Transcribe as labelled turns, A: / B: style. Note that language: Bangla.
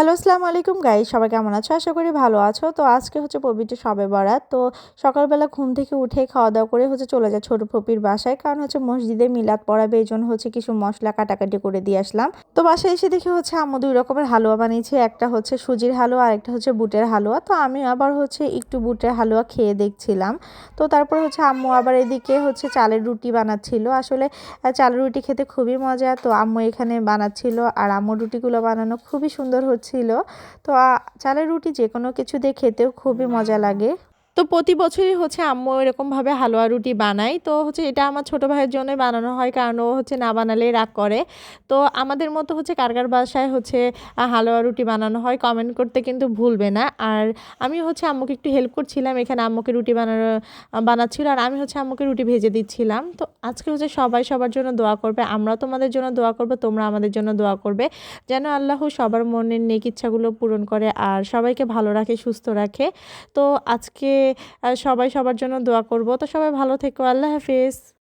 A: হ্যালো, আসসালামু আলাইকুম গাইস, সবাই কেমন আছো? আশা করি ভালো আছো। তো আজকে হচ্ছে পবিত্র শবে বরাত। তো সকালবেলা ঘুম থেকে উঠে খাওয়া-দাওয়া করে হচ্ছে চলে যায় ছোট ফুপির বাসায়। কারণ হচ্ছে মসজিদে মিলাদ পড়াবে, এজন্য হচ্ছে কিছু মসলা কাটাকাটি করে দিয়ে আসলাম। তো বাসায় এসে দেখি হচ্ছে আম্মু ২ রকমের হালুয়া বানিয়েছে। একটা হচ্ছে সুজির হালুয়া আর একটা হচ্ছে বুটের হালুয়া। তো আমি আবার হচ্ছে একটু বুটের হালুয়া খেয়ে দেখছিলাম। তো তারপর হচ্ছে আম্মু আবার এদিকে হচ্ছে চালের রুটি বানাচ্ছিল। আসলে চালের রুটি খেতে খুবই মজা। তো আম্মু এখানে বানাচ্ছিল আর আম্মুর রুটিগুলো বানানো খুবই সুন্দর হচ্ছিল। তো চালের রুটি যেকোনো কিছু দিয়ে খেতেও খুবই মজা লাগে। তো প্রতি বছরই হচ্ছে আম্মু এরকমভাবে হালুয়া রুটি বানায়। তো হচ্ছে এটা আমার ছোট ভাইয়ের জন্যই বানানো হয়, কারণ ও হচ্ছে না বানালেই রাগ করে। তো আমাদের মতো হচ্ছে কার কার বাসায় হচ্ছে হালুয়া রুটি বানানো হয় কমেন্ট করতে কিন্তু ভুলবে না। আর আমি হচ্ছে আম্মুকে একটু হেল্প করছিলাম, এখানে আম্মুকে রুটি বানাচ্ছিল আর আমি হচ্ছে আম্মুকে রুটি ভেজে দিচ্ছিলাম। তো আজকে হচ্ছে সবাই সবার জন্য দোয়া করবে, আমরাও তোমাদের জন্য দোয়া করবো, তোমরা আমাদের জন্য দোয়া করবে যেন আল্লাহ সবার মনের নেক ইচ্ছাগুলো পূরণ করে আর সবাইকে ভালো রাখে, সুস্থ রাখে। তো আজকে সবাই সবার জন্য দোয়া করব। তো সবাই ভালো থেকো। আল্লাহ হাফেজ।